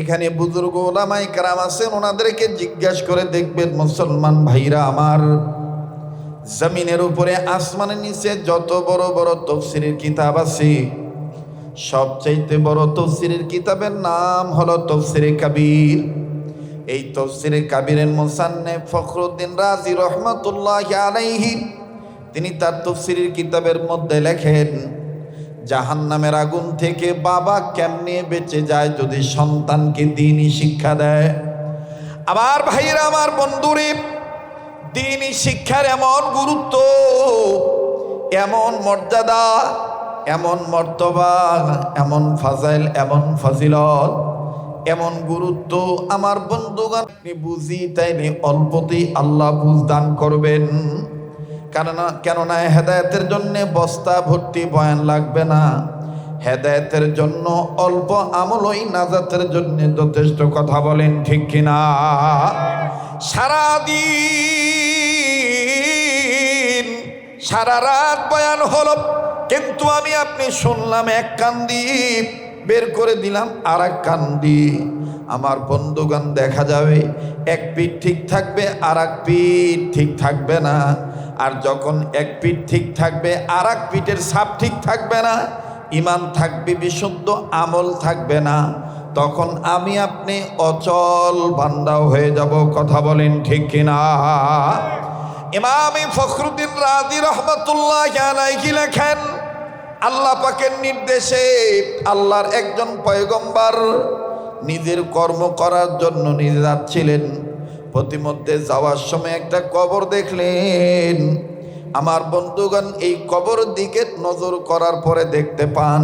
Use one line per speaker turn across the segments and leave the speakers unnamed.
এখানে বুজুর্গ ওলামায়ে কেরাম আছেন, ওনাদেরকে জিজ্ঞাসা করে দেখবেন মুসলমান ভাইরা আমার, জমিনের উপরে আসমানের নিচে যত বড় বড় তাফসীরের কিতাব আছে, সবচাইতে বড় তাফসীরের কিতাবের নাম হলো তাফসীরে কাবীর। এই তাফসীরে কাবীরের মুসান্নিফ ফখরুদ্দীন রাজি রহমাতুল্লাহি আলাইহি তিনি তার তাফসীরের কিতাবের মধ্যে লেখেন, জাহান্নামের আগুন থেকে বাবা কেমনে বেঁচে যায় যদি সন্তানকে দ্বীনি শিক্ষা দেয়। আমার ভাইরা, আমার বন্ধুরে, দ্বীনি শিক্ষার এমন গুরুত্ব, এমন মর্যাদা, এমন মর্তবা, এমন ফাজাইল, এমন ফজিলত, এমন গুরুত্ব আমার বন্ধুগণ, আপনি বুঝি তাইলে অল্পতেই আল্লাহ বুঝ দান করবেন। কেননা হেদায়েতের জন্য বস্তা ভর্তি বয়ান লাগবে না, হেদায়েতের জন্য অল্প আমলই নাজাতের জন্য যথেষ্ট। কথা বলেন ঠিক কিনা? সারাদিন সারা রাত বয়ান হলো, কিন্তু আমি আপনি শুনলাম এক কান দিয়ে, বের করে দিলাম আর এক কান দিয়ে। আমার বন্ধুগণ, দেখা যাবে এক পিঠ ঠিক থাকবে আর এক পিঠ ঠিক থাকবে না। আর যখন এক পিঠ ঠিক থাকবে আর এক পিঠের ছাপ ঠিক থাকবে না, ঈমান থাকবে বিশুদ্ধ, আমল থাকবে না, তখন আমি আপনি অচল বান্দাও হয়ে যাব। কথা বলেন ঠিক কিনা? ইমাম ফখরুদ্দীন রাজি রাহমাতুল্লাহি আলাইহি লেখেন, আল্লাহ পাকের নির্দেশে আল্লাহর একজন পয়গম্বর নিজের কর্ম করার জন্য নিজে যাচ্ছিলেন। প্রতিমধ্যে যাওয়ার সময় একটা কবর দেখলেন। আমার বন্ধুগণ, এই কবর দিকে নজর করার পরে দেখতে পান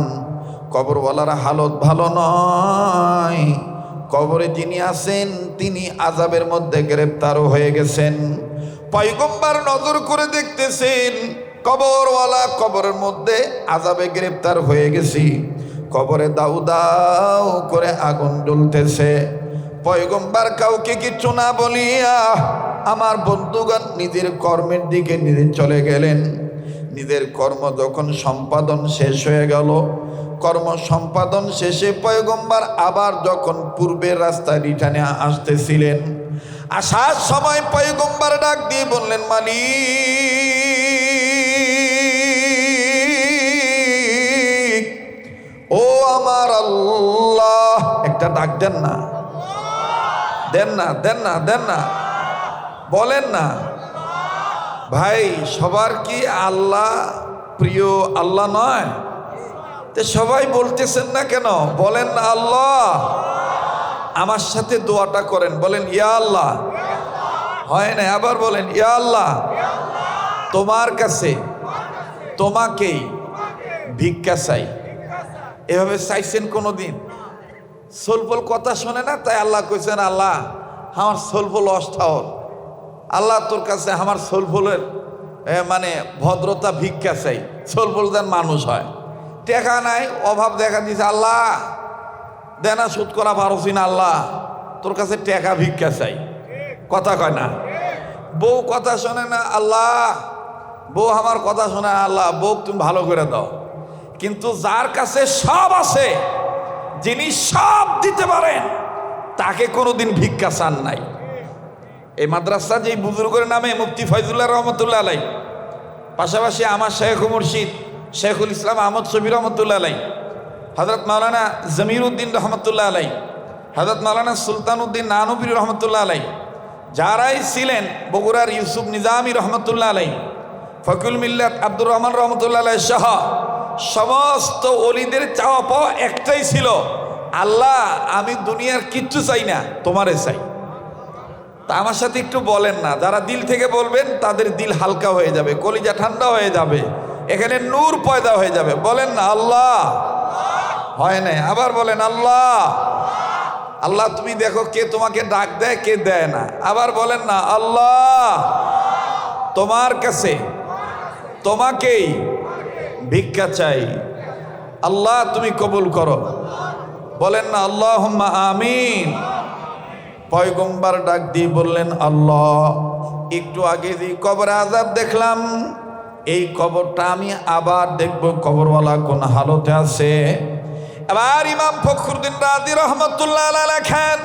কবরওয়ালার হালত ভালো নয়। কবরে যিনি আছেন তিনি আযাবের মধ্যে গ্রেফতার হয়ে গেছেন। পয়গম্বর নজর করে দেখতেছেন কবরওয়ালা কবরের মধ্যে আযাবে গ্রেফতার হয়ে গেছি, কবরে দাউ দাউ করে আগুন জ্বলতেছে। পয়গম্বর কাউকে কিছু না বলিয়া আমার বন্ধুগণ নিজের কর্মের দিকে নিজে চলে গেলেন। নিজের কর্ম যখন সম্পাদন শেষ হয়ে গেল, কর্ম সম্পাদন শেষে পয়গম্বর আবার যখন পূর্বের রাস্তায় রিটার্নে আসতেছিলেন, আসার সময় পয়গম্বর ডাক দিয়ে বললেন, মালিক, ও আমার আল্লাহ। একটা ডাক দেন না, দেন না, দেন না, দেন না, বলেন না ভাই। সবার কি আল্লাহ প্রিয় আল্লাহ নয়? তো সবাই বলতেছেন না কেন? বলেন না আল্লাহ। আমার সাথে দোয়াটা করেন, বলেন ইয়া আল্লাহ। হয় না? আবার বলেন ইয়া আল্লাহ। তোমার কাছে তোমাকেই ভিক্ষা চাই। এভাবে চাইছেন কোনোদিন? সোলফল কথা শোনে না, তাই আল্লাহ কইছেন, আল্লাহ আমার সোলফল অষ্টাওর, আল্লাহ তোর কাছে আমার সোলফলের মানে ভদ্রতা ভিক্ষা চাই। সোলফল যেন মানুষ হয়, টেকা নাই, অভাব দেখা দিছে, আল্লাহ দেনা সুদ করা পারছি না, আল্লাহ তোর কাছে টেকা ভিক্ষা চাই। কথা কয় না? বউ কথা শোনে না, আল্লাহ বউ আমার কথা শোনে, আল্লাহ বউ তুমি ভালো করে দাও। কিন্তু যার কাছে সব আছে, যিনি সব দিতে পারেন, তাকে কোনোদিন ভিক্ষা চান নাই। এই মাদ্রাসা যেই বুজুর্গের নামে মুফতি ফয়জুল্লাহ রহমতুল্লাহ আলাই, পাশাপাশি আমার শেখ মুর্শিদ শেখুল ইসলাম আহমদ শফি রহমতুল্লাহ আলাই, হযরত মাওলানা জমির উদ্দিন রহমতুল্লাহ আলাই, হযরত মাওলানা সুলতান উদ্দিন নানুবী রহমতুল্লাহ আলাই, যারাই ছিলেন, বগুড়ার ইউসুফ নিজামী রহমতুল্লাহ আলাই, ফকিউল মিল্লাত আব্দুর রহমান রহমতুল্লাহ আলাই সহ সমস্ত ওলিদের চাওয়া পাওয়া একটাই ছিল, আল্লাহ আমি দুনিয়ার কিচ্ছু চাই না, তোমারে চাই। তা আমার সাথে একটু বলেন না, যারা দিল থেকে বলবেন তাদের দিল হালকা হয়ে যাবে, কলিজা ঠান্ডা হয়ে যাবে, এখানে নূর পয়দা হয়ে যাবে। বলেন না আল্লাহ। হয় না? আবার বলেন আল্লাহ। আল্লাহ তুমি দেখো কে তোমাকে ডাক দেয়, কে দেয় না। আবার বলেন না আল্লাহ। তোমার কাছে তোমাকেই ভিক্ষা চাই, আল্লাহ তুমি কবুল করো। বলেন না আল্লাহুম্মা আমিন। পয়গম্বর ডাক দিয়ে বললেন, আল্লাহ একটু আগে যে কবরে আযাব দেখলাম, এই কবরটা আমি আবার দেখব কবরওয়ালা কোন হালতে আছে। এবার ইমাম ফখরুদ্দিন রাজি রহমতুল্লাহ আলাইহি লেখেন,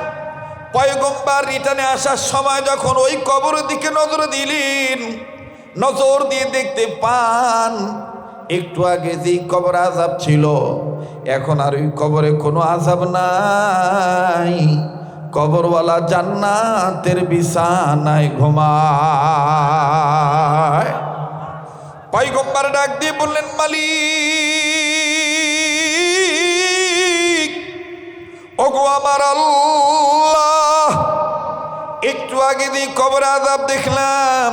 পয়গম্বর রিটার্নে আসার সময় যখন ওই কবরের দিকে নজর দিলেন, নজর দিয়ে দেখতে পান একটু আগে যেই কবর আযাব ছিল, এখন আর ওই কবরে কোনো আযাব নাই। কবরওয়ালা জান্নাতের বিছানায় ঘুমায়। পয়গম্বর ডাক দিয়ে বললেন, মালিক, ওগো আমার আল্লাহ, একটু আগে দিয়ে কবর আযাব দেখলাম,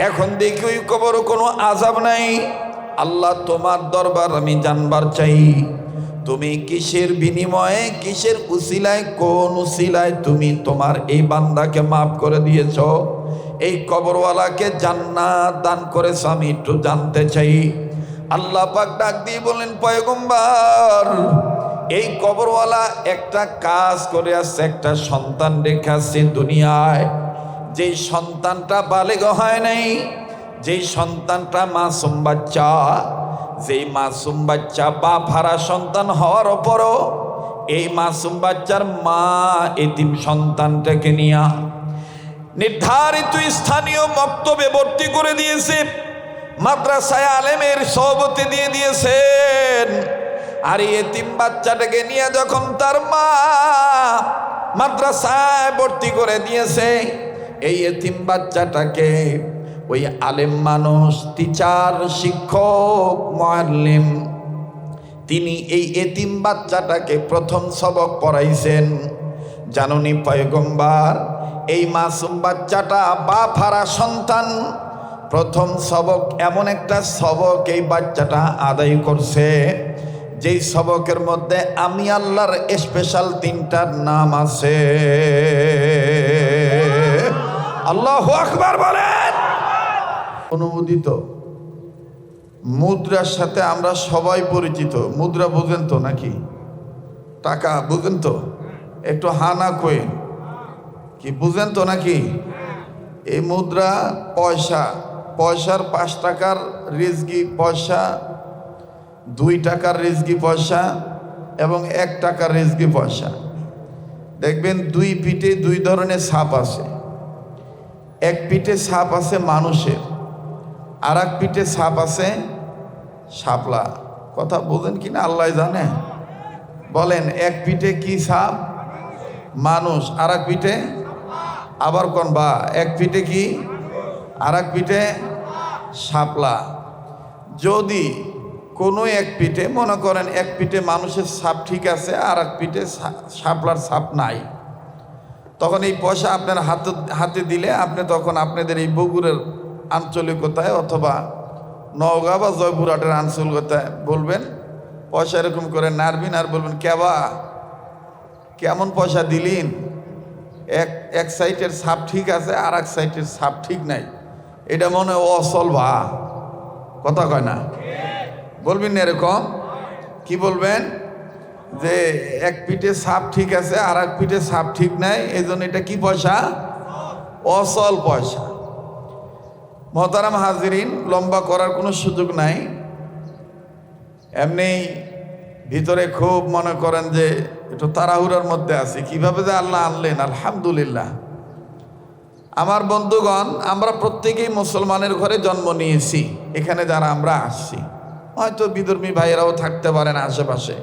এখন দেখি ওই কবর কোনো আযাব নাই। আল্লাহ, তোমার দরবার আমি জানবার চাই, তুমি কিসের বিনিময়ে, কিসের উসিলায়, কোন উসিলায় তুমি তোমার এই বান্দাকে মাফ করে দিয়েছ, এই কবরওয়ালাকে জান্নাত দান করেছ, আমি একটু জানতে চাই। আল্লাহ পাক ডাক দিয়ে বললেন, পয়গম্বর, এই কবরওয়ালা একটা কাজ করে আসছে, একটা সন্তান রেখে আসছে দুনিয়ায়। যেই সন্তানটা বালেগ হয় নাই, যেই সন্তানটা মাসুম বাচ্চা, যেই মাসুম বাচ্চা বাপ হারা সন্তান হওয়ার পরও এই মাসুম বাচ্চার মা এতিম সন্তানটাকে নিয়ে নির্ধারিত স্থানীয় মক্তবে ভর্তি করে দিয়েছে, মাদ্রাসায় আলেমের সহবতে দিয়ে দিয়েছেন। আর এই এতিম বাচ্চাটাকে নিয়ে যখন তার মা মাদ্রাসায় ভর্তি করে দিয়েছে, এই এতিম বাচ্চাটাকে ওই আলেম মানুষ, টিচার, শিক্ষক, মুআল্লিম, তিনি এই এতিম বাচ্চাটাকে প্রথম সবক পড়াইছেন। জানুনি পয়গম্বর, এই মাসুম বাচ্চাটা বাপ হারা সন্তান, প্রথম সবক, এমন একটা সবক এই বাচ্চাটা আদায় করছে, যেই সবকের মধ্যে আমি আল্লাহর স্পেশাল 3টার নাম আছে। আল্লাহু আকবার বলেন। অনুমোদিত মুদ্রার সাথে আমরা সবাই পরিচিত। মুদ্রা বুঝেন তো নাকি? টাকা বুঝেন তো? একটু হানা কইন, কি বুঝেন তো নাকি? এই মুদ্রা পয়সা, পয়সার 5 টাকার রিজগি পয়সা, 2 টাকার রিজগি পয়সা এবং 1 টাকার রিজগি পয়সা। দেখবেন 2 পিঠে 2 ধরনের ছাপ আছে। এক পিঠে ছাপ আছে মানুষের, আর এক পিঠে ছাপ আছে শাপলা। কথা বোঝেন কিনা আল্লাহ জানে। বলেন, এক পিঠে কি ছাপ? মানুষ। আর এক পিঠে আবার কোন বা, এক পিঠে কি, আর এক পিঠে শাপলা। যদি কোনো এক পিঠে, মনে করেন এক পিঠে মানুষের ছাপ ঠিক আছে, আর এক পিঠে শাপলার ছাপ নাই, তখন এই পয়সা আপনার হাতে দিলে আপনি তখন আপনাদের এই বগুড়ের আঞ্চলিকতায় অথবা নওগাঁ বা জয়পুরহাটের আঞ্চলিকতায় বলবেন, পয়সা এরকম করে নাড়বিন আর বলবেন, কেবা কেমন পয়সা দিলিন, এক সাইডের ছাপ ঠিক আছে আর এক সাইডের ছাপ ঠিক নাই, এটা মনে হয় অসল ভা। কথা কয় না? বলবেন এরকম। কি বলবেন? যে এক পিঠে ছাপ ঠিক আছে আর এক পিঠে ছাপ ঠিক নাই, এই জন্য এটা কি পয়সা? অসল পয়সা। মোহতারাম হাজিরিন, লম্বা করার কোনো সুযোগ নাই। এমনি ভিতরে খুব মনে করেন যে একটু তাড়াহুড়ার মধ্যে আছে, কিভাবে যে আল্লাহ আনলেন। আলহামদুলিল্লাহ। আমার বন্ধুগণ, আমরা প্রত্যেকেই মুসলমানের ঘরে জন্ম নিয়েছি। এখানে যারা আমরা আসছি, হয়তো বিধর্মী ভাইয়েরাও থাকতে পারেন আশেপাশে।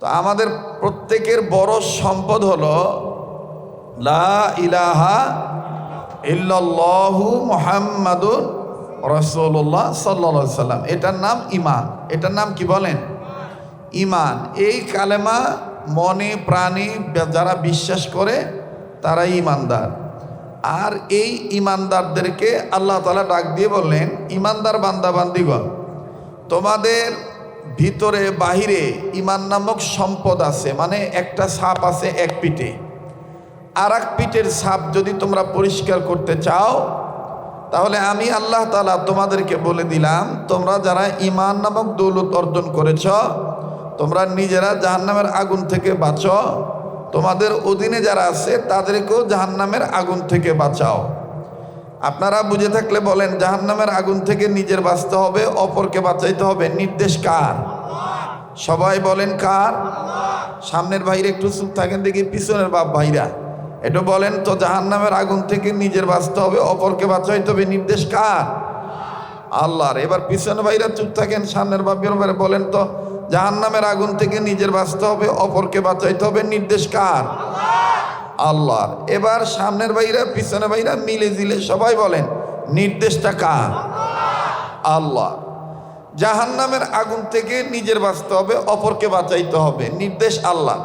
তো আমাদের প্রত্যেকের বড় সম্পদ হলো লা ইলাহা ইল্লাল্লাহু মুহাম্মাদুর রাসূলুল্লাহ সাল্লাল্লাহু আলাইহি সাল্লাম। এটার নাম ঈমান। এটার নাম কি বলেন? ঈমান। এই কালেমা মনে প্রাণে যারা বিশ্বাস করে তারাই ঈমানদার। আর এই ঈমানদারদেরকে আল্লাহ তাআলা ডাক দিয়ে বললেন, ঈমানদার বান্দা বান্দিগণ, তোমাদের ভিতরে বাহিরে ঈমান নামক সম্পদ আছে। মানে একটা ছাপ আছে এক পিঠে, আর এক পিঠের ছাপ যদি তোমরা পরিষ্কার করতে চাও, তাহলে আমি আল্লাহ তাআলা তোমাদেরকে বলে দিলাম, তোমরা যারা ঈমান নামক দৌলত অর্জন করেছ, তোমরা নিজেরা জাহান্নামের আগুন থেকে বাঁচো, তোমাদের অধীনে যারা আছে তাদেরকেও জাহান্নামের আগুন থেকে বাঁচাও। আপনারা বুঝে থাকলে বলেন, জাহান্নামের আগুন থেকে নিজের বাঁচতে হবে, অপরকে বাঁচাইতে হবে, নির্দেশ কার? সবাই বলেন কার? সামনের ভাইরা একটু চুপ থাকেন দেখি, পিছনের বাপ ভাইরা একটু বলেন তো, জাহান্নামের আগুন থেকে নিজের বাঁচতে হবে, অপরকে বাঁচাইতে হবে, নির্দেশ কার? আল্লাহর। এবার পিছনের ভাইরা চুপ থাকেন, সামনের বাপ ভাইরা বলেন তো, জাহান্নামের আগুন থেকে নিজের বাঁচতে হবে, অপরকে বাঁচাইতে হবে, নির্দেশ কার? আল্লাহর। এবার সামনের ভাইরা পিছনের ভাইরা মিলে জিলে সবাই বলেন, নির্দেশটা কার? আল্লাহ। জাহান্নামের আগুন থেকে নিজের বাঁচতে হবে, অপরকে বাঁচাইতে হবে, নির্দেশ আল্লাহ।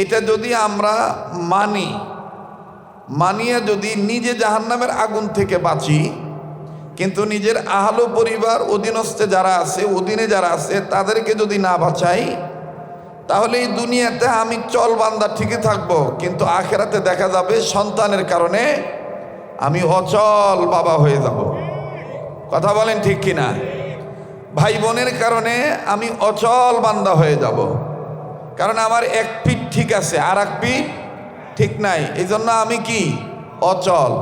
এটা যদি আমরা মানিয়ে যদি নিজে জাহান্নামের আগুন থেকে বাঁচি, কিন্তু নিজের আহল পরিবার অধীনস্থে যারা আছে, অধীনে যারা আছে তাদেরকে যদি না বাঁচাই, তাহলে এই দুনিয়াতে আমি চল বান্দা ঠিকই থাকবো, কিন্তু আখেরাতে দেখা যাবে সন্তানের কারণে আমি অচল বাবা হয়ে যাব। কথা বলেন ঠিক কিনা? ভাই বোনের কারণে আমি অচল বান্দা হয়ে যাব, কারণ আমার এক পিঠ ঠিক আছে আর এক পিঠ ঠিক নাই, এই জন্য আমি কি অচল।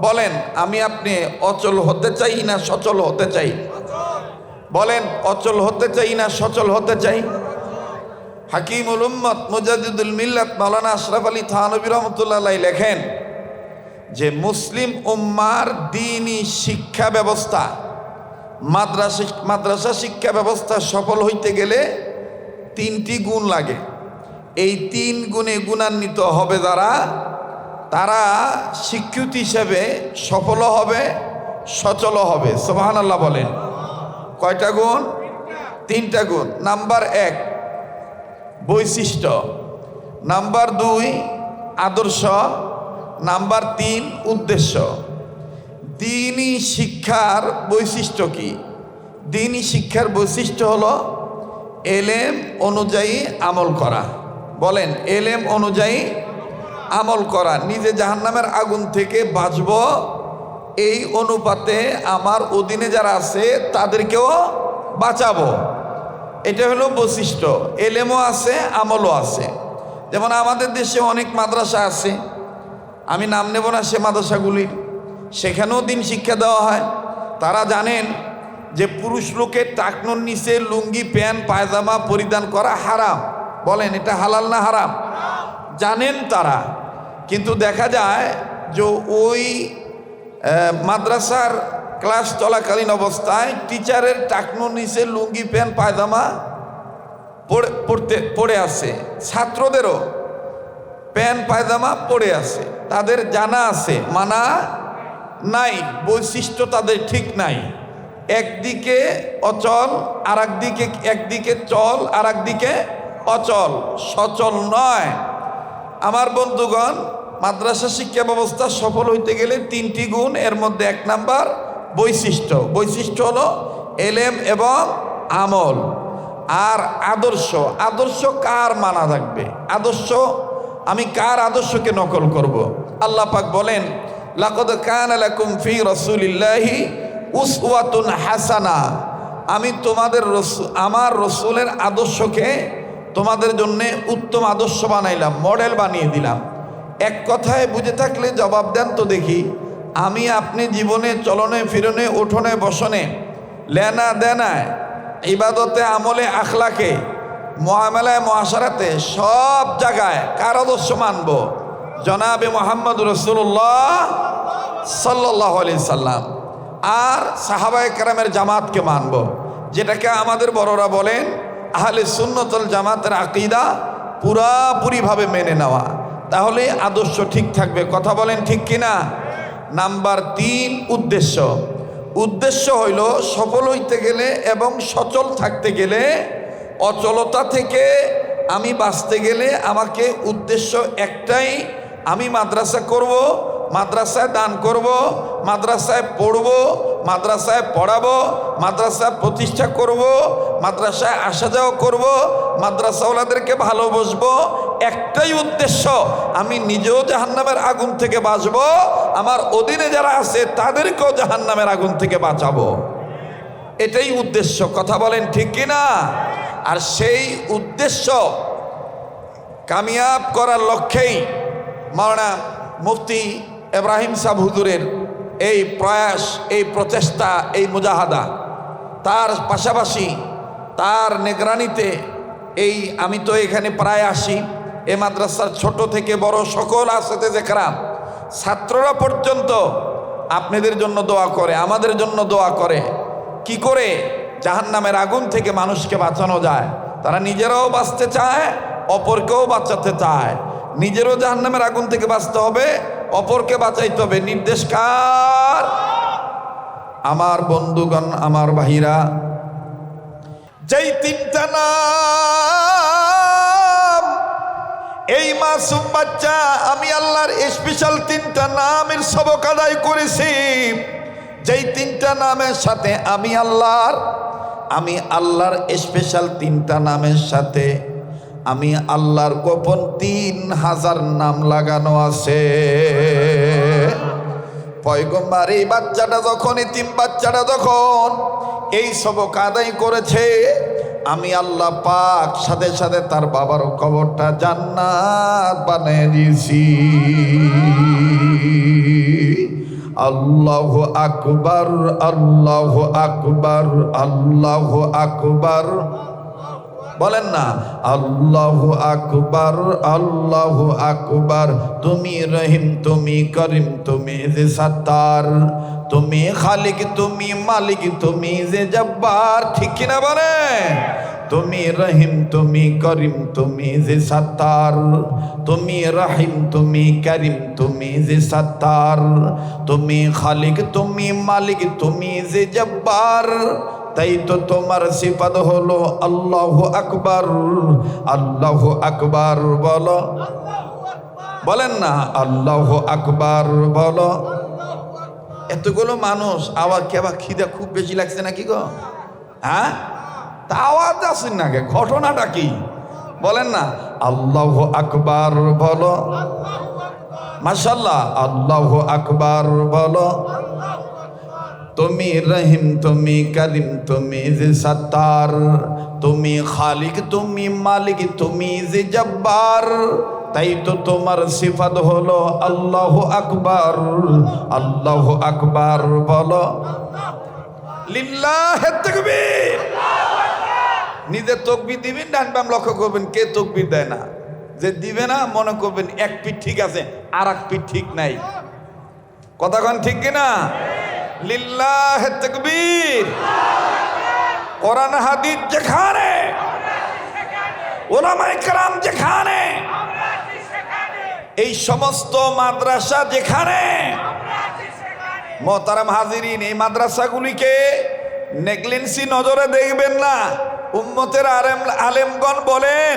বলেন, আমি আপনি অচল হতে চাই না সচল হতে চাই? বলেন, অচল হতে চাই না সচল হতে চাই? হাকিমুল উম্মত মুজাদ্দিদুল মিল্লাত মাওলানা আশরাফ আলী থানভী রহমতুল্লাহ আলাইহি লেখেন যে মুসলিম উম্মার দ্বীনি শিক্ষা ব্যবস্থা, মাদ্রাসা শিক্ষা ব্যবস্থা সফল হইতে গেলে 3টি গুণ লাগে। এই 3 গুণে গুণান্বিত হবে যারা, তারা শিক্ষিত হিসেবে সফল হবে, সচল হবে। সুবহানাল্লাহ বলেন। কয়টা গুণ? 3টা গুণ। নাম্বার 1 বৈশিষ্ট্য, নাম্বার 2 আদর্শ, নাম্বার 3 উদ্দেশ্য। দ্বীনি শিক্ষার বৈশিষ্ট্য কি? দ্বীনি শিক্ষার বৈশিষ্ট্য হলো এলেম অনুযায়ী আমল করা। বলেন, এলেম অনুযায়ী আমল করা। নিজে জাহান্নামের আগুন থেকে বাঁচব, এই অনুপাতে আমার অধীনে যারা আছে তাদেরকেও বাঁচাবো। এটা হলো বৈশিষ্ট্য। এলেমও আছে, আমলও আছে। যেমন আমাদের দেশে অনেক মাদ্রাসা আছে, আমি নাম নেব না সে মাদ্রাসাগুলির, সেখানেও দিন শিক্ষা দেওয়া হয়। তারা জানেন যে পুরুষ লোকের টাকনুর নিচে লুঙ্গি প্যান্ট পায়জামা পরিধান করা হারাম। বলেন, এটা হালাল না হারাম? জানেন তারা, কিন্তু দেখা যায় যে ওই মাদ্রাসার ক্লাস চলাকালীন অবস্থায় টিচারের টাকনুর নিচে লুঙ্গি প্যান্ট পায়জামা পড়ে আছে, ছাত্রদেরও প্যান্ট পায়জামা পড়ে আছে। তাদের জানা আছে, মানা নাই, বৈশিষ্ট্য তাদের ঠিক নাই। একদিকে অচল আর একদিকে চল আর একদিকে অচল, সচল নয়। আমার বন্ধুগণ, মাদ্রাসা শিক্ষা ব্যবস্থা সফল হইতে গেলে 3টি গুণ, এর মধ্যে 1 নাম্বার বৈশিষ্ট্য। বৈশিষ্ট্য হলো এলেম এবং আমল। আর আদর্শ, আদর্শ কার মানা থাকবে? আদর্শ আমি কার আদর্শকে নকল করব? আল্লাহ পাক বলেন, লাকাদ কানা লাকুম ফি রাসূলিল্লাহি উসওয়াতুন হাসানা। আমি তোমাদের আমার রসুলের আদর্শকে তোমাদের জন্য উত্তম আদর্শ বানাইলাম, মডেল বানিয়ে দিলাম। এক কথায় বুঝে থাকলে জবাব দেন তো দেখি। আমি আপনি জীবনে চলনে ফিরনে উঠোনে বসনে লেনা দেনায় ইবাদতে আমলে আখলাকে মুআমালায় মুআশারাতে সব জায়গায় কার আদর্শ মানব? জনাবে মুহাম্মদ রাসূলুল্লাহ সাল্লাল্লাহু আলাইহি সাল্লাম আর সাহাবায়ে কেরামের জামাতকে মানব, যেটাকে আমাদের বড়রা বলেন আহলে সুন্নাত ওয়াল জামাতের আকীদা পুরাপুরিভাবে মেনে নেওয়া। তাহলে আদর্শ ঠিক থাকবে। কথা বলেন ঠিক কিনা? নাম্বার 3 উদ্দেশ্য। উদ্দেশ্য হইল সফল হইতে গেলে এবং সচল থাকতে গেলে, অচলতা থেকে আমি বাঁচতে গেলে আমাকে উদ্দেশ্য একটাই, আমি মাদ্রাসা করব, মাদ্রাসায় দান করব, মাদ্রাসায় পড়ব, মাদ্রাসায় পড়াবো, মাদ্রাসা প্রতিষ্ঠা করব, মাদ্রাসায় আসা যাওয়া করব, মাদ্রাসাওয়ালাদেরকে ভালোবাসবো। একটাই উদ্দেশ্য, আমি নিজেও জাহান্নামের আগুন থেকে বাঁচব, আমার অধীনে যারা আছে তাদেরকেও জাহান্নামের আগুন থেকে বাঁচাবো। এটাই উদ্দেশ্য। কথা বলেন ঠিক কিনা? আর সেই উদ্দেশ্য কামিয়াব করার লক্ষ্যেই মাওলানা মুফতি ইব্রাহিম সাহেব হুজুরের এই প্রয়াস, এই প্রচেষ্টা, এই মুজাহাদা, তার পাশাপাশি তার নিগরানিতে এই আমি তো এখানে প্রায় আসি, এ মাদ্রাসার ছোট থেকে বড় সকল হাফেজে কেরাম ছাত্ররা পর্যন্ত আপনাদের জন্য দোয়া করে, আমাদের জন্য দোয়া করে। কি করে জাহান্নামের আগুন থেকে মানুষকে বাঁচানো যায়। তারা নিজেরাও বাঁচতে চায়, অপরকেও বাঁচাতে চায়। নিজেরও জাহান্নামের আগুন থেকে বাঁচতে হবে, অপরকে বাঁচাইতে হবে। নির্দেশ কার? আমার বন্ধুগণ, আমার ভাইরা, যেই তিনটা নাম এই মাসুম বাচ্চা আমি আল্লাহর স্পেশাল তিনটা নামের সবক আদায় করেছি, যেই তিনটা নামের সাথে আমি আল্লাহর স্পেশাল তিনটা নামের সাথে আমি আল্লাহর গোপন 3000 নাম লাগানো আছে। পয়গম্বর এই বাচ্চাটা যখন, এতিম বাচ্চাটা যখন এই সবক আদায় করেছে, আমি আল্লাহ পাক সাথে সাথে তার বাবার কবরটা জান্নাত বানিয়ে দিয়েছি। আল্লাহু আকবার, আল্লাহু আকবার, আল্লাহু আকবার। বলেন না আল্লাহু আকবার, আল্লাহু আকবার। তুমি রহিম, তুমি করিম, তুমি যে সত্তার, তুমি খালিক, তুমি মালিক, তুমি যে জব্বার। ঠিক কিনা বলে? তুমি রহিম, তুমি করিম, তুমি যে সত্তার, তুমি রহিম, তুমি করিম, তুমি যে সত্তার, তুমি খালিক, তুমি মালিক, তুমি যে জব্বার। তাই তো তোমার সিফাত হলো আল্লাহু আকবার, আল্লাহু আকবার বলো। বলেন না আল্লাহু আকবার বলো। এতগুলো মানুষ আওয়াজ কি আবার খিদা খুব বেশি লাগছে নাকি গো? হ্যাঁ, তা আওয়াজ আসেন না, ঘটনাটা কি বলেন না? আল্লাহু আকবার বলো। মাশাআল্লাহ, আল্লাহু আকবার বলো। তুমি রহিম, তুমি করিম, তুমি যে সত্তার, তুমি খালিক, তুমি মালিক, তুমি যে জব্বার। তাই তো তোমার সিফাত হলো আল্লাহু আকবার, আল্লাহু আকবার বলো। লিল্লাহে তাকবীর। নিজে তাকবীর দিবেন, ডান বাম লক্ষ্য করবেন কে তাকবীর দেয় না। যে দিবে না মনে করবেন এক পিঠ ঠিক আছে আর এক পিঠ ঠিক নাই। কথা কোন ঠিক কিনা? লিল্লাহে তাকবীর। কোরআন হাদিস যেখানে, উলামায়ে কেরাম যেখানে, এই সমস্ত মাদ্রাসা যেখানে, মোহতারাম হাজিরিন, এই মাদ্রাসাগুলিকে নেগলেন্সি নজরে দেখবেন না। উম্মতের আলেমগণ বলেন,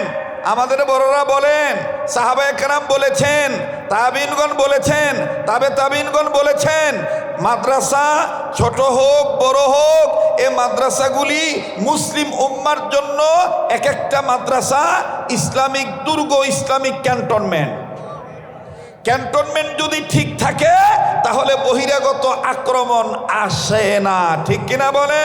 আমাদের বড়রা বলেন, সাহাবায়ে কেরাম বলেছেন, তাবিনগণ বলেছেন, তাবে তাবিনগণ বলেছেন, মাদ্রাসা ছোট হোক বড় হোক, এ মাদ্রাসাগুলি মুসলিম উম্মার জন্য এক একটা মাদ্রাসা ইসলামিক দুর্গ, ইসলামিক ক্যান্টনমেন্ট। ক্যান্টনমেন্ট যদি ঠিক থাকে তাহলে বহিরাগত আক্রমণ আসে না। ঠিক কিনা বলে?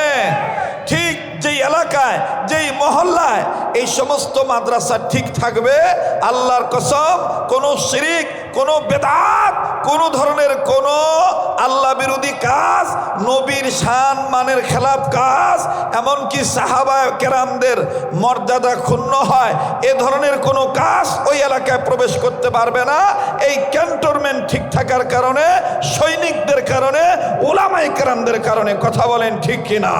ঠিক যেই এলাকায়, যেই মহল্লায় এই সমস্ত মাদ্রাসা ঠিক থাকবে, আল্লাহর কসম কোনো শিরিক, কোনো বেদাত, কোনো ধরনের কোনো আল্লাহ বিরোধী কাজ, নবীর শান মানের খেলাফ কাজ, এমনকি সাহাবা কেরামদের মর্যাদা ক্ষুণ্ণ হয়, এ ধরনের কোনো কাজ ওই এলাকায় প্রবেশ করতে পারবে না। এই ক্যান্টনমেন্ট ঠিক থাকার কারণে, সৈনিকদের কারণে, উলামায়ে কেরামদের কারণে। কথা বলেন ঠিক কিনা?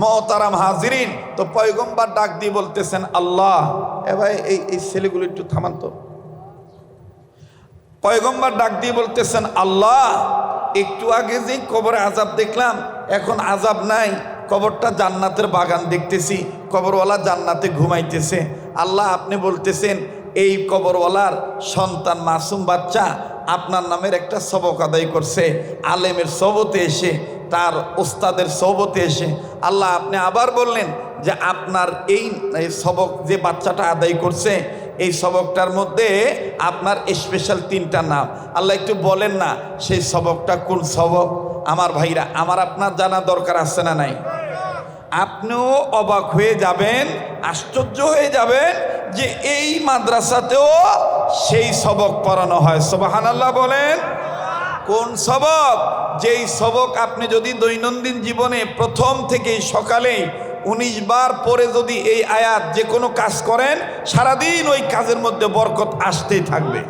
মোহতারাম হাজিরিন, তো পয়গম্বর ডাক দিয়ে বলতেছেন আল্লাহ। এবার এই ছেলেগুলো একটু থামান তো। পয়গম্বর ডাক দিয়ে বলতেছেন আল্লাহ, একটু আগে যে কবরে আযাব দেখলাম, এখন আযাব নাই, কবরটা জান্নাতের বাগান দেখতেছি, কবরওয়ালা জান্নাতে ঘুমাইতেছে। আল্লাহ আপনি বলতেছেন এই কবরওয়ালার সন্তান মাসুম বাচ্চা আপনার নামের একটা সবক আদায় করছে, আলেমের সবতে এসে, তার ওস্তাদের সবতে এসে। আল্লাহ আপনি আবার বললেন যে আপনার এই সবক যে বাচ্চাটা আদায় করছে, এই সবকটার মধ্যে আপনার স্পেশাল 3টা নাম। আল্লাহ একটু বলেন না সেই সবকটা কোন সবক? আমার ভাইরা, আমার আপনার জানা দরকার আছে না নাই? আপনিও অবাক হয়ে যাবেন, আশ্চর্য হয়ে যাবেন যে এই মাদ্রাসাতেও সেই সবক পড়ানো হয়। সুবহানাল্লাহ বলেন। কোন সবক? যেই সবক আপনি যদি দৈনন্দিন জীবনে প্রথম থেকেই সকালে 19 বার পরে যদি এই আয়াত যে কোনো কাজ করেন সারাদিন ওই কাজের মধ্যে বরকত আসতেই থাকবে।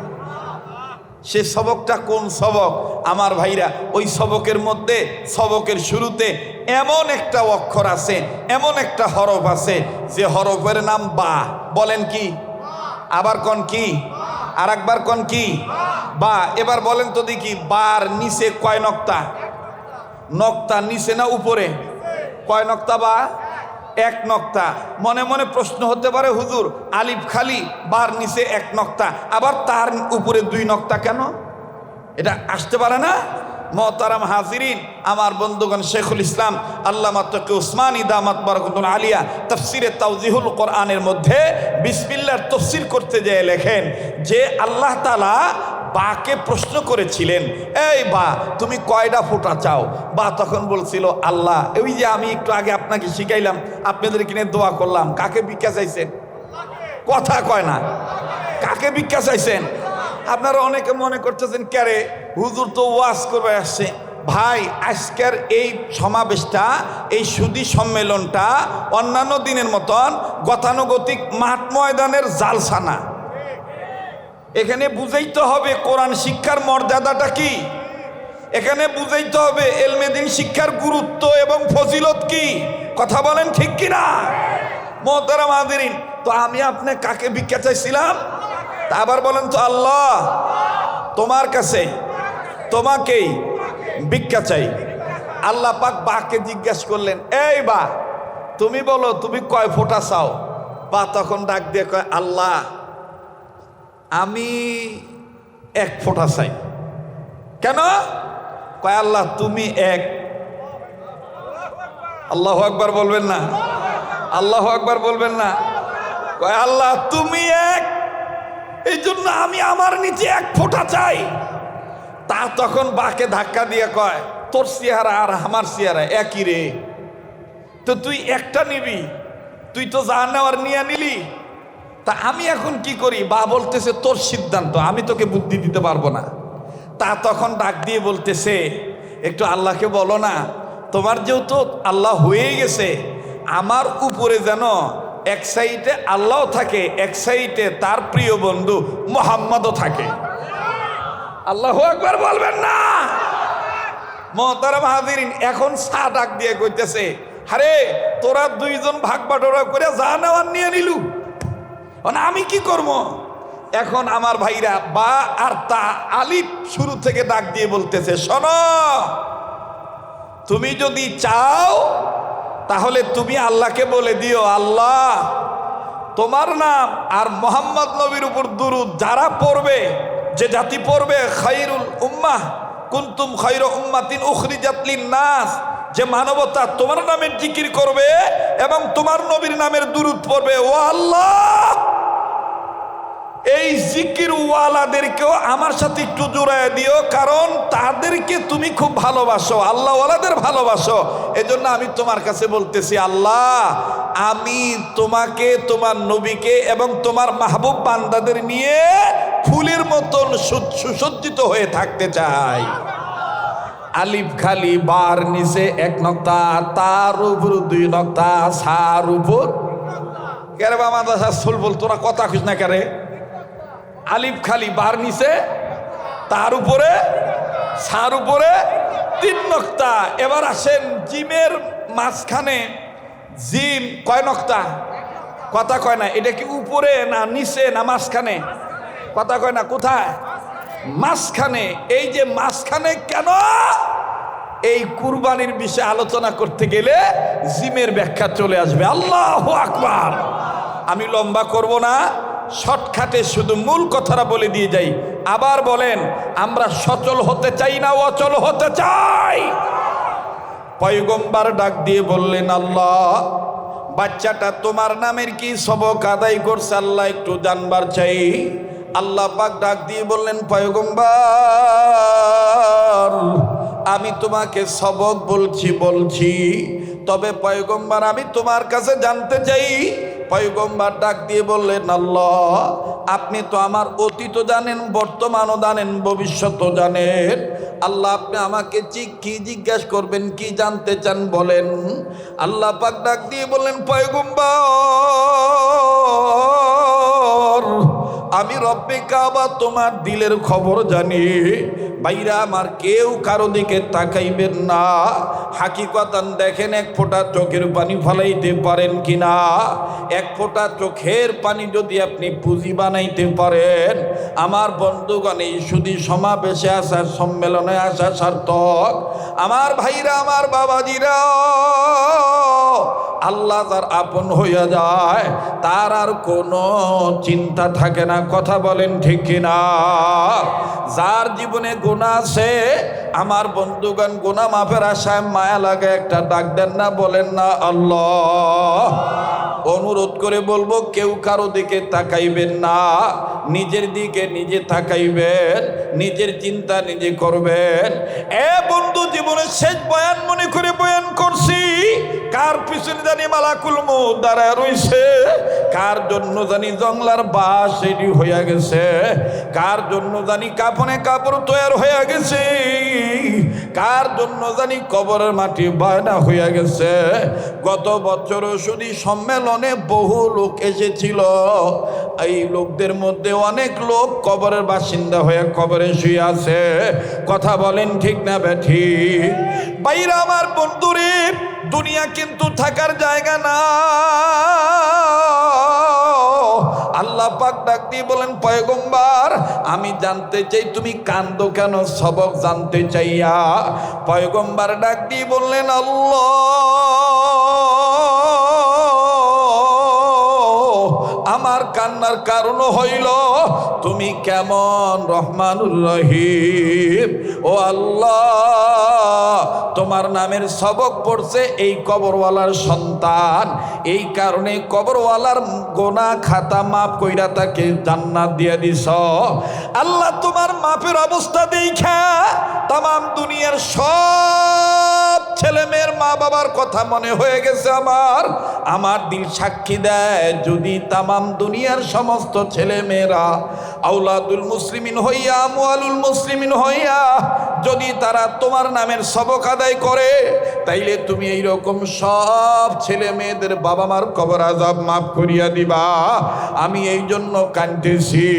সে সবকটা কোন সবক আমার ভাইরা? ওই সবকের মধ্যে সবকের শুরুতে এমন একটা অক্ষর আছে, এমন একটা হরফ আছে যে হরফের নাম বা। বলেন কি? আবার কোন কি? আর একবার কোন কি? বা। এবার বলেন তো দেখি, বার নিচে কয় নক্তা? নক্তা নিচে না উপরে? কয় নক্তা বা? 1 নক্তা। মনে মনে প্রশ্ন হতে পারে, হুজুর আলিফ খালি বার নিচে 1 নক্তা, আবার তার উপরে 2 নক্তা কেন? এটা আসতে পারে না? মোহতারাম হাজিরিন, আমার বন্ধুগণ, শেখুল ইসলাম আল্লামা তকি উসমানী দামাত বারাকাতুল আলিয়া তাফসিরে তাওজিহুল কোরআনের মধ্যে বিসমিল্লাহর তাফসীর করতে যেয়ে লেখেন যে আল্লাহ তাআলা বাকে প্রশ্ন করেছিলেন, এই বা তুমি কয়টা ফোঁটা চাও? বা তখন বলছিল, আল্লাহ ওই যে আমি একটু আগে আপনাকে শিখাইলাম, আপনাদের কিনে দোয়া করলাম, কাকে ভিক্ষা চাইছেন? কথা কয় না। কাকে ভিক্ষা চাইছেন? আপনারা অনেকে মনে করতেছেন ক্যারে হুজুর তো ওয়াজ করবে আসছে। ভাই, আজকের এই সমাবেশটা, এই সুধী সম্মেলনটা অন্যান্য দিনের মতন গতানুগতিক মাঠ ময়দানের জালসা না। এখানে বুঝাইতে হবে কোরআন শিক্ষার মর্যাদাটা কি, এখানে বুঝাইতে হবে এলমেদিন শিক্ষার গুরুত্ব এবং ফজিলত কি। কথা বলেন ঠিক কিনা? মোহতারাম হাজিরিন, তো আমি আপনি কাকে ভিক্ষা চাইছিলাম? তা আবার বলেন তো, আল্লাহ তোমার কাছে তোমাকেই ভিক্ষা চাই। আল্লাহ পাক বাকে জিজ্ঞাসা করলেন, এই বা তুমি বলো তুমি কয় ফোঁটা চাও? বা তখন ডাক দিয়ে কয়, আল্লাহ আমি 1 ফোঁটা চাই। কেন? কয় আল্লাহ তুমি 1। আল্লাহু আকবার বলবেন না? আল্লাহু আকবার বলবেন না? কয় আল্লাহ তুমি 1, এই জন্য আমি আমার নিচে 1 ফোঁটা চাই। তা তখন বাকে ধাক্কা দিয়ে কয়, তোর চেহারা আর আমার চেহারা একই রে, তো তুই একটা নিবি, তুই তো যা নেওয়ার নিয়ে নিলি, তা আমি এখন কি করি? বা বলতেছে তোর সিদ্ধান্ত, আমি তোকে বুদ্ধি দিতে পারবো না। তা তখন ডাক দিয়ে বলতেছে, একটু আল্লাহকে বলো না, তোমার যেহেতু আল্লাহ হয়ে গেছে, আমার উপরে যেন এক সাইডে আল্লাহ থাকে, এক সাইডে তার প্রিয় বন্ধু মুহাম্মদও থাকে। আল্লাহু আকবার বলবেন না? মোহতারাম হাজিরিন, এখন সা ডাক দিয়ে কইতেছে, আরে তোরা 2 জন ভাগ বাটোয়ারা করে যা নেওয়ার নিয়ে নিলু, আমি কি করব? এখন আমার ভাইরা বা আর তা আলিফ শুরু থেকে ডাক দিয়ে বলতেছে, শোনো, তুমি যদি চাও তাহলে তুমি আল্লাহকে বলে দিও, আল্লাহ তোমার নাম আর মোহাম্মদ নবীর উপর দুরূদ যারা পড়বে, যে জাতি পড়বে, খায়রুল উম্মাহ কুনতুম খায়রা উম্মাতিন উখরিজাত লিন-নাস, যে মানবতা তোমার নামের জিকির করবে এবং তোমার নবীর নামের দুরূদ পড়বে, ও আল্লাহ এই জিকির ওয়ালাদেরকেও আমার সাথে একটু জোড়ায় দিও, কারণ তাদেরকে তুমি খুব ভালোবাসো, আল্লাহ ওয়ালাদের ভালোবাসো। এজন্য আমি তোমার কাছে বলতেছি, আল্লাহ আমি তোমাকে, তোমার নবীকে এবং তোমার মাহবুব বান্দাদের নিয়ে ফুলের মতন সুসজ্জিত হয়ে থাকতে চাই। আলিফ খালি বার নিচে 1 নক্তা, তার উপর 2 নক্তা, সার উপর কেরে বা মাদ্রাসা সুলবুল, তোরা কথা খুঁজ না কেরে? আলিফ খালি বার নিচে, তার উপরে সার উপরে 3 নক্তা। এবার আসেন জিমের মাঝখানে, জিম কয় নক্তা? কথা কয় না। এটা কি উপরে না নিচে না মাঝখানে? কথা কয় না। কোথায়? মাঝখানে। এই যে মাঝখানে কেন? এই কুরবানির বিষয়ে আলোচনা করতে গেলে জিমের ব্যাখ্যা চলে আসবে। আল্লাহু আকবার। আমি লম্বা করব না, শর্টকাটে শুধু মূল কথাটা বলে দিয়ে যাই। আবার বলেন, আমরা সচল হতে চাই না অচল হতে চাই? পয়গম্বর ডাক দিয়ে বললেন, আল্লাহ বাচ্চাটা তোমার নামের কি সবক আদায় করছে, আল্লাহ একটু জানবার চাই। আল্লাহ পাক ডাক দিয়ে বললেন, পয়গম্বর আমি তোমাকে সবক বলছি, তবে পয়গম্বর আমি তোমার কাছে জানতে চাই। পয়গম্বর ডাক দিয়ে বললেন, আল্লাহ আপনি তো আমার অতীত জানেন, বর্তমানও জানেন, ভবিষ্যৎও জানেন। আল্লাহ আপনি আমাকে কি জিজ্ঞেস করবেন, কি জানতে চান বলেন। আল্লাহ পাক ডাক দিয়ে বললেন, পয়গম্বর আমি রব্বে কাবা তোমার দিলের খবর জানি। বাইরা আমার কেউ কারো দিকে তাকাইবেন না। হাকিকতান দেখেন এক ফোঁটা চোখের পানি ফলাইতে পারেন কিনা। এক ফোঁটা চোখের পানি যদি আপনি পুঁজি বানাইতে পারেন, আমার বন্ধুগণ এই শুধু সমাবেশে আসা, সম্মেলনে আসা সার্থক। আমার ভাইরা, আমার বাবাজিরা, আল্লাহ যার আপন হইয়া যায় তার আর কোনো চিন্তা থাকে না। কথা বলেন ঠিক কিনা? যার জীবনে গুনাহ আছে, আমার বন্ধুগণ গুনাহ মাফের আশায় মায়া লাগে, একটা ডাক দেন না, বলেন না আল্লাহ। অনুরোধ করে বলবো, কেউ কারো দিকে তাকাইবেন না, নিজের দিকে নিজে তাকাইবেন, নিজের চিন্তা নিজে করবেন। এ বন্ধু, জীবনের শেষ বয়ান মনে করে বয়ান করছি। কার পিছনে জানি মালাকুল মউত দাঁড়ায় রইছে, কার জন্য জানি জংলার বাস রেডি হইয়া গেছে, কার জন্য জানি কাফনে কাপড় তৈরি হইয়া গেছে, কার জন্য জানি কবরের মাটি বায়না হইয়া গেছে। গত বছর শুধু সম্মেলনে বহু লোক এসেছিল। এই লোকদের মধ্যে অনেক লোক কবরের বাসিন্দা হয়ে কবরে শুয়ে আছে। কথা বলেন ঠিক না বেঠিক? বাইরা আমার বন্ধুরে, দুনিয়া কিন্তু থাকার জায়গা না। আল্লাহ পাক ডাক দিয়ে বলেন, পয়গম্বর আমি জানতে চাই তুমি কান্দো কেন, সবক জানতে চাইয়া। পয়গম্বর ডাক দিয়ে বললেন, আল্লাহ আমার কান্নার কারণ হইল তুমি কেমন রহমানুর রহিম। ও আল্লাহ, তোমার নামের সবক পড়ছে এই কবরওয়ালার সন্তান, এই কারণে কবরওয়ালার গোনা খাতা মাফ কইরা তাকে জান্নাত দিয়ে দিছ। আল্লাহ তোমার মাফের অবস্থা দেখা তাম দুনিয়ার সব ছেলে মেয়ের মা বাবার কথা মনে হয়ে গেছে আমার দিল সাক্ষী দেয়, যদি তাম দুনিয়ার সমস্ত ছেলে মেয়েরা আউলাদুল মুসলিমিন হইয়া, আমওয়ালুল মুসলিমিন হইয়া যদি তারা তোমার নামের সবক আদায় করে, তাইলে তুমি এইরকম সব ছেলে মেয়েদের বাবা মার কবর আযাব মাফ করিয়া দিবা। আমি এই জন্য কাঁদতেছি।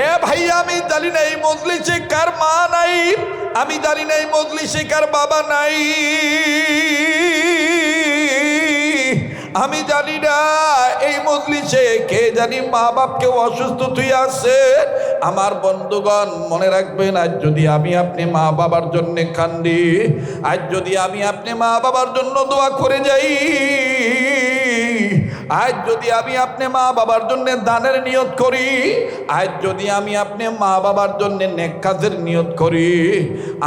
এ ভাই, আমি জানি না এই মজলিসে কার মা নাই, আমি জানি না এই মজলিসে কার বাবা নাই, আমি জানি না এই মজলিসে কে জানি মা বাপকে অসুস্থ তুই আছে। আমার বন্ধুগণ মনে রাখবেন, আজ যদি আমি আপনি মা বাবার জন্য কান্দি, আজ যদি আমি আপনি মা বাবার জন্য দোয়া করে যাই, আজ যদি আমি আপনি মা বাবার জন্য দানের নিয়ত করি, আজ যদি আমি আপনি মা বাবার জন্য নেক কাজের নিয়ত করি,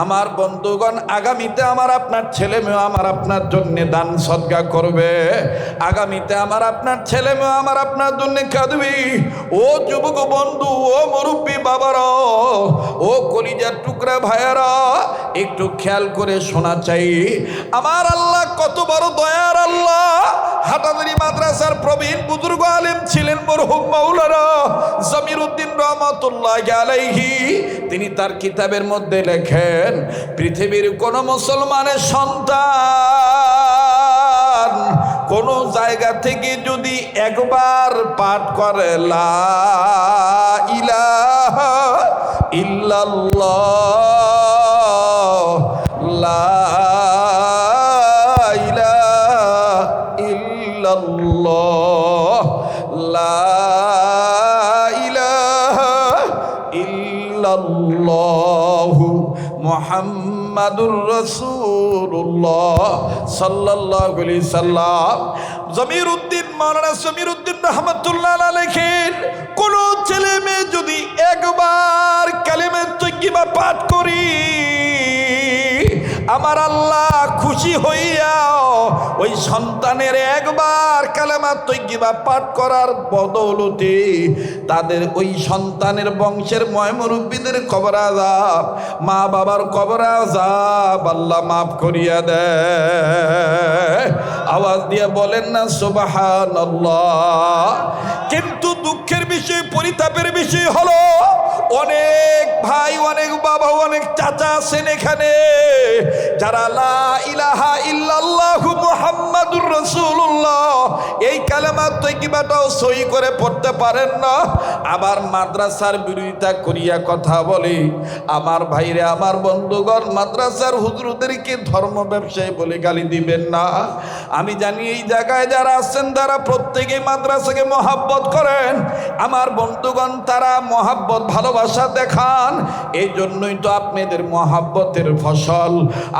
আমার বন্ধুগণ আগামীতে আমার আপনার ছেলে মেয়ে আমার আপনার জন্য দান সদকা করবে। আগামীতে আমার আপনার ছেলে মেয়ে আমার আপনার জন্য কাঁদবে। ও যুবক বন্ধু, ও মুরব্বী বাবারা, ও কলিজার টুকরা ভাইয়ারা, একটু খেয়াল করে শোনা চাই। আমার আল্লাহ কত বড় দয়ার আল্লাহ। হাটাজারি মাদ্রাসার প্রবীণ বুজুর্গ আলেম ছিলেন মরহুম মাওলানা জমির উদ্দিন রহমাতুল্লাহি আলাইহি। তিনি তার কিতাবের মধ্যে লেখেন, পৃথিবীর কোন মুসলমানের সন্তান কোন জায়গা থেকে যদি একবার পাঠ করে লা ইলাহা ইল্লাল্লাহ, লা ইলাহা ইল্লাল্লাহ, লা ইলাহা ইল্লাল্লাহু মুহাম্মাদুর রাসূলুল্লাহ সাল্লাল্লাহু আলাইহি সাল্লাম। জমির উদ্দিন মাওলানা জমির উদ্দিন রহমাতুল্লাহ আলাইহি লেখেন, কোন ছেলে মেয়ে যদি একবার কালিমা তাইয়্যিবা পাঠ করি, আমার আল্লাহ খুশি হইয়া ওই সন্তানের একবার কালেমা তাইয়্যিবা পাঠ করার বদৌলতে তাদের ওই সন্তানের বংশের ময়মুরব্বীদের কবর আযাব, মা বাবার কবর আযাব আল্লাহ মাফ করিয়া দেয়। আওয়াজ দিয়ে বলেন না সুবহানাল্লাহ। কিন্তু দুঃখ দুঃখের বিষয়, পরিতাপের বিষয় হলো অনেক ভাই, অনেক বাবা, অনেক চাচা আছেন এখানে যারা লা ইলাহা ইল্লাল্লাহু মুহাম্মাদুর রাসূলুল্লাহ এই কালেমা তয়্যিবাটাও সহি করে পড়তে পারেন না, আবার মাদ্রাসার বিরোধিতা করিয়া কথা বলে। আমার ভাইরে, আমার বন্ধুগণ, মাদ্রাসার হুজুরদেরকে ধর্ম ব্যবসায়ী বলে গালি দিবেন না। আমি জানি এই জায়গায় যারা আছেন তারা প্রত্যেকেই মাদ্রাসাকে মহাব্বত করেন। আমার বন্ধুগণ, তারা মহাব্বত ভালোবাসা দেখান, এই জন্যই তো আপনাদের মহাব্বতের ফসল,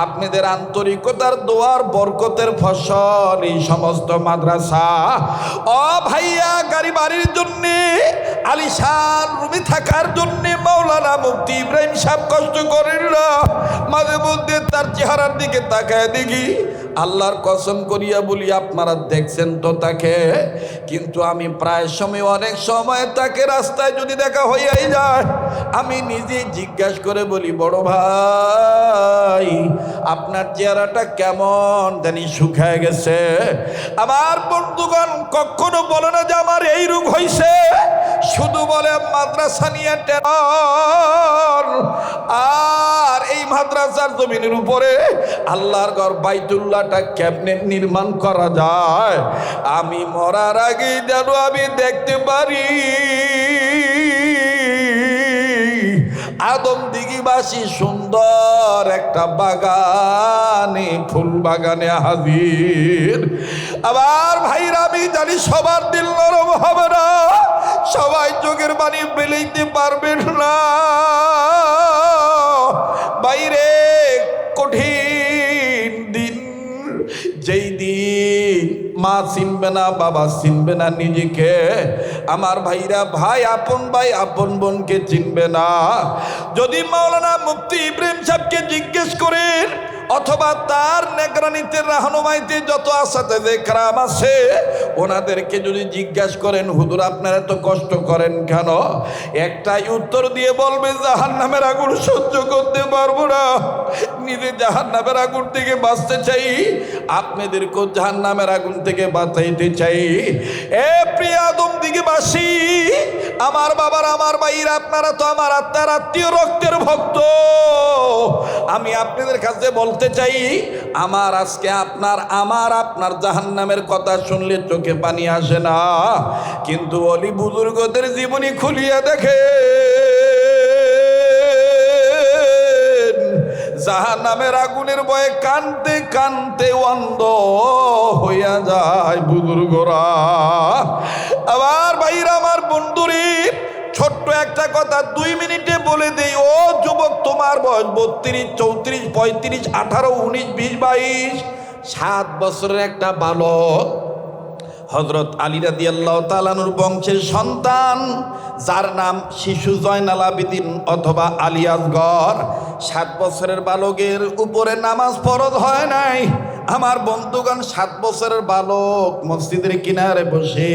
আপনাদের আন্তরিকতার দোয়ার বরকতের ফসল এই সমস্ত মাদ্রাসা। ও ভাইয়া, গাড়ি বাড়ির জন্যে, আলিশান রুমে থাকার জন্যে মাওলানা মুফতি ইব্রাহিম সাহেব কষ্ট করেন না। মাঝে মধ্যে তার চেহারার দিকে তাকায় দেখি, আল্লাহর কসম করিয়া বলি আপনারা দেখছেন তো তাকে, কিন্তু আমি প্রায় সময়, অনেক সময় তাকে রাস্তায় যদি দেখা হইয়াই যায়, আমি নিজেই জিজ্ঞাসা করে বলি, বড় ভাই আপনার চেহারাটা কেমন জানি শুকায় গেছে। আমার বন্ধুগণ কখনো বলে না যে আমার এই রোগ হইছে, শুধু বলে মাদ্রাসা নিয়ে টেনর। আর এই মাদ্রাসার জমিনের উপরে আল্লাহর ঘর বাইতুল্লাহটা কেমনে নির্মাণ করা যায়, আমি মরার আগেই যেন আমি দেখতে পারি আদম দিঘিবাসী সুন্দর একটা বাগানে, ফুল বাগানে হাজির। আবার ভাইরা, আমি জানি সবার দিল নরম হবে না, সবাই চোখের পানি ফেলাইতে পারবেন না। বাইরে কঠিন দিন, যেই দিন মা চিনবে না, বাবা চিনবে না নিজেকে। আমার ভাইরা, ভাই আপন ভাই আপন বোনকে চিনবে না। যদি মাওলানা মুফতি ইব্রাহিম সাহেবকে জিজ্ঞেস করেন, অথবা তার নেগরানিতে রাহনুমাইতে যত আসাতে কেরাম আছে ওনাদেরকে যদি জিজ্ঞাসা করেন, হুজুর আপনারা এত কষ্ট করেন কেন, একটাই উত্তর দিয়ে বলবে, জাহান্নামের আগুন সহ্য করতে পারবো না, নিজে জাহান্নামের আগুন থেকে বাঁচতে চাই, আপনাদেরকেও জাহান্নামের আগুন থেকে বাঁচাইতে চাই। এ প্রিয় আদম দিঘিবাসী, আমার বাবার, আমার ভাইরা, আপনারা তো আমার আত্মার আত্মীয়, রক্তের ভক্ত। আমি আপনাদের কাছে বলতে চাই, আমার আজকে আপনার জাহান্নামের কথা শুনলে চোখে পানি আসে না, কিন্তু অলি বুজুর্গদের জীবনী খুলিয়ে দেখে জাহান্নামের আগুনের ভয়ে কানতে কানতে অন্ধ হইয়া যায় বুজুর্গরা। আবার ভাইরা, আমার বন্ধুরে, ছোট্ট একটা কথা 2 মিনিটে বলে দেই। ও যুবক, তোমার বয়স 32, 34, 35, 18, 19, 20, 22, 7 বছরের একটা বালক, হযরত আলী রাদিয়াল্লাহু তাআলা আনহুর বংশের সন্তান, যার নাম শিশু জয়নাল আবেদিন অথবা আলী আসগর। 7 বছরের বালকের উপরে নামাজ ফরজ হয় নাই। আমার বন্ধুগণ, 7 বছরের বালক মসজিদের কিনারে বসে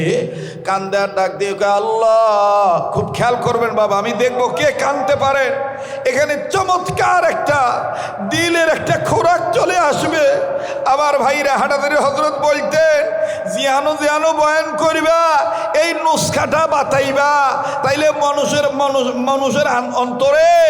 কান্দে আর ডাক দিয়ে, আল্লাহ, খুব খেয়াল করবেন বাবা, আমি দেখবো কে কানতে পারে। এখানে চমৎকার একটা দিলের একটা খোরাক চলে আসবে। আবার ভাইরা, হাটাদারি হযরত বলতেন, জিয়ানো জিয়ানো বয়ান করবা, এই নুসখাটা বাতাইবা, তাইলে মানুষের অন্তরে